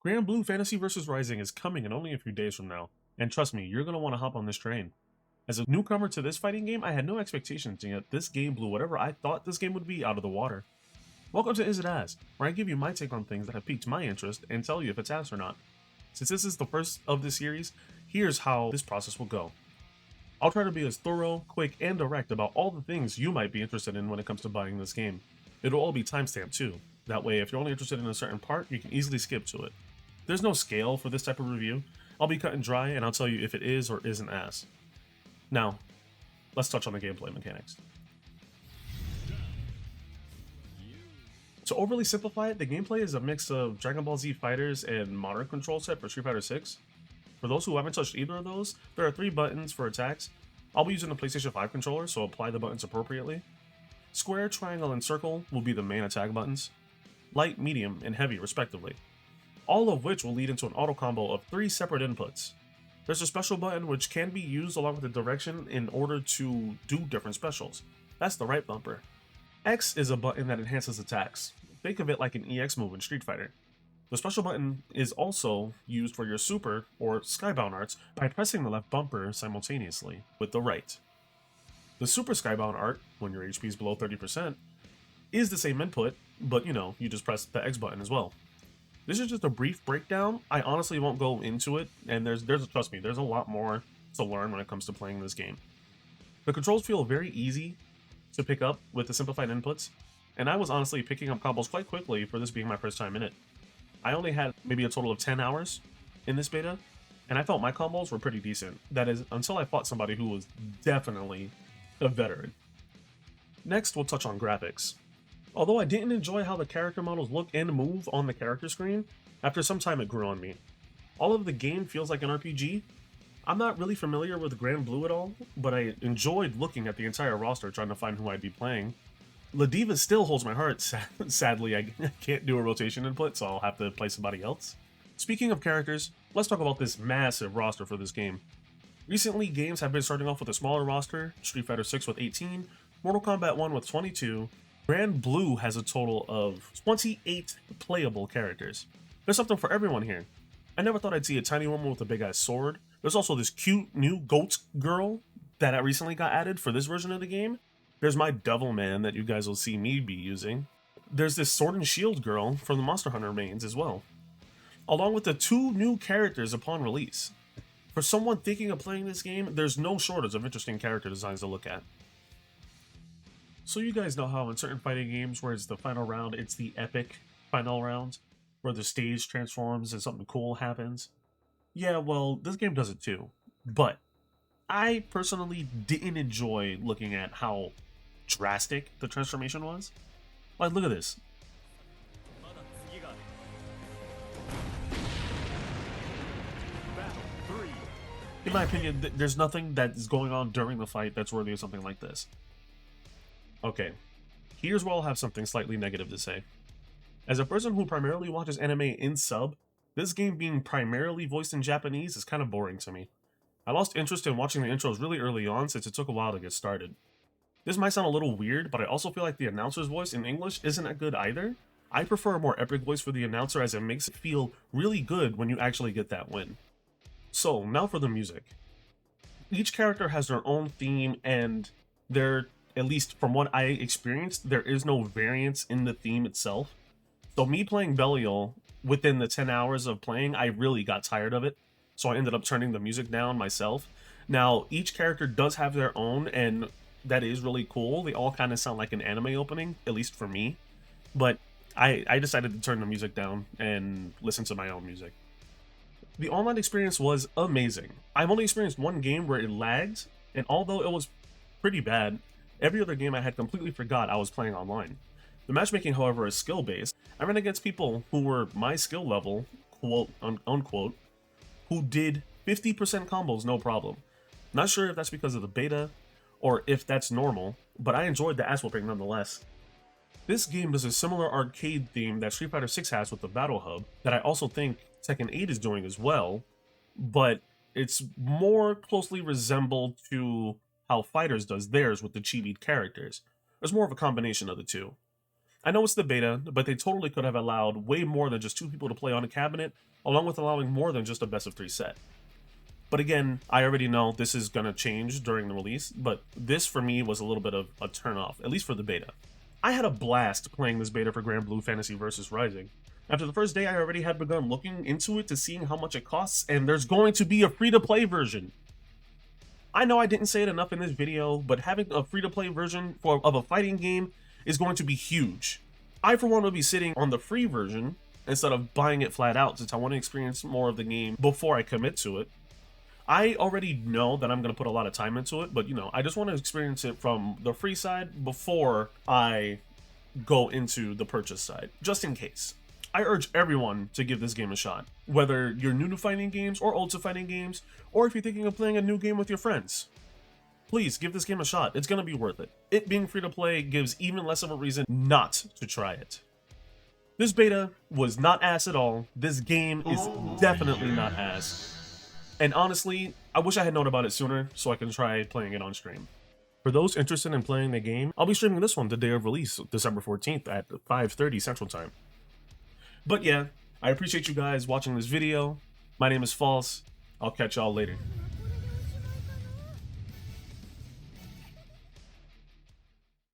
Granblue Fantasy vs. Rising is coming in only a few days from now, and trust me, you're going to want to hop on this train. As a newcomer to this fighting game, I had no expectations, and yet this game blew whatever I thought this game would be out of the water. Welcome to Is It As, where I give you my take on things that have piqued my interest and tell you if it's ass or not. Since this is the first of this series, here's how this process will go. I'll try to be as thorough, quick, and direct about all the things you might be interested in when it comes to buying this game. It'll all be timestamped too. That way, if you're only interested in a certain part, you can easily skip to it. There's no scale for this type of review. I'll be cut and dry, and I'll tell you if it is or isn't ass. Now, let's touch on the gameplay mechanics. To overly simplify it, the gameplay is a mix of Dragon Ball Z Fighters and modern control set for Street Fighter 6. For those who haven't touched either of those, there are 3 buttons for attacks. I'll be using the PlayStation 5 controller, so apply the buttons appropriately. Square, triangle, and circle will be the main attack buttons. Light, medium, and heavy respectively. All of which will lead into an auto combo of 3 separate inputs. There's a special button which can be used along with the direction in order to do different specials. That's the right bumper. X is a button that enhances attacks. Think of it like an EX move in Street Fighter. The special button is also used for your super or skybound arts by pressing the left bumper simultaneously with the right. The super skybound art, when your HP is below 30%, is the same input, but you just press the X button as well. This is just a brief breakdown. I honestly won't go into it, and trust me, there's a lot more to learn when it comes to playing this game. The controls feel very easy to pick up with the simplified inputs, and I was honestly picking up combos quite quickly for this being my first time in it. I only had maybe a total of 10 hours in this beta, and I felt my combos were pretty decent. That is, until I fought somebody who was definitely a veteran. Next, we'll touch on graphics. Although I didn't enjoy how the character models look and move on the character screen, after some time it grew on me. All of the game feels like an RPG. I'm not really familiar with Granblue at all, but I enjoyed looking at the entire roster trying to find who I'd be playing. Ladiva still holds my heart. Sadly, I can't do a rotation input, so I'll have to play somebody else. Speaking of characters, let's talk about this massive roster for this game. Recently, games have been starting off with a smaller roster, Street Fighter 6 with 18, Mortal Kombat 1 with 22, Granblue has a total of 28 playable characters. There's something for everyone here. I never thought I'd see a tiny woman with a big-ass sword. There's also this cute new goat girl that I recently got added for this version of the game. There's my devil man that you guys will see me be using. There's this sword and shield girl from the Monster Hunter mains as well. Along with the 2 new characters upon release. For someone thinking of playing this game, there's no shortage of interesting character designs to look at. So you guys know how in certain fighting games where it's the final round, it's the epic final round, where the stage transforms and something cool happens? Yeah, well, this game does it too. But I personally didn't enjoy looking at how drastic the transformation was. Like, look at this. In my opinion, there's nothing that is going on during the fight that's worthy of something like this. Okay, here's where I'll have something slightly negative to say. As a person who primarily watches anime in sub, this game being primarily voiced in Japanese is kind of boring to me. I lost interest in watching the intros really early on since it took a while to get started. This might sound a little weird, but I also feel like the announcer's voice in English isn't that good either. I prefer a more epic voice for the announcer as it makes it feel really good when you actually get that win. So, now for the music. Each character has their own theme, and at least from what I experienced, there is no variance in the theme itself. So me playing Belial, within the 10 hours of playing, I really got tired of it. So I ended up turning the music down myself. Now, each character does have their own, and that is really cool. They all kind of sound like an anime opening, at least for me. But I decided to turn the music down and listen to my own music. The online experience was amazing. I've only experienced one game where it lagged, and although it was pretty bad, every other game I had completely forgot I was playing online. The matchmaking, however, is skill-based. I ran against people who were my skill level, quote unquote, who did 50% combos no problem. Not sure if that's because of the beta, or if that's normal, but I enjoyed the ass whooping nonetheless. This game does a similar arcade theme that Street Fighter 6 has with the Battle Hub, that I also think Tekken 8 is doing as well, but it's more closely resembled to how Fighters does theirs with the chibied characters. There's more of a combination of the two. I know it's the beta, but they totally could have allowed way more than just 2 people to play on a cabinet, along with allowing more than just a best of 3 set. But again, I already know this is going to change during the release, but this for me was a little bit of a turn-off, at least for the beta. I had a blast playing this beta for Granblue Fantasy vs. Rising. After the first day, I already had begun looking into it to seeing how much it costs, and there's going to be a free-to-play version. I know I didn't say it enough in this video, but having a free-to-play version of a fighting game is going to be huge. I, for one, will be sitting on the free version instead of buying it flat out, since I want to experience more of the game before I commit to it. I already know that I'm going to put a lot of time into it, but you know, I just want to experience it from the free side before I go into the purchase side, just in case. I urge everyone to give this game a shot, whether you're new to fighting games or old to fighting games, or if you're thinking of playing a new game with your friends. Please give this game a shot, it's going to be worth it. It being free to play gives even less of a reason not to try it. This beta was not ass at all, this game is definitely not ass. And honestly, I wish I had known about it sooner so I can try playing it on stream. For those interested in playing the game, I'll be streaming this one the day of release, December 14th at 5:30 Central Time. But yeah, I appreciate you guys watching this video. My name is False. I'll catch y'all later.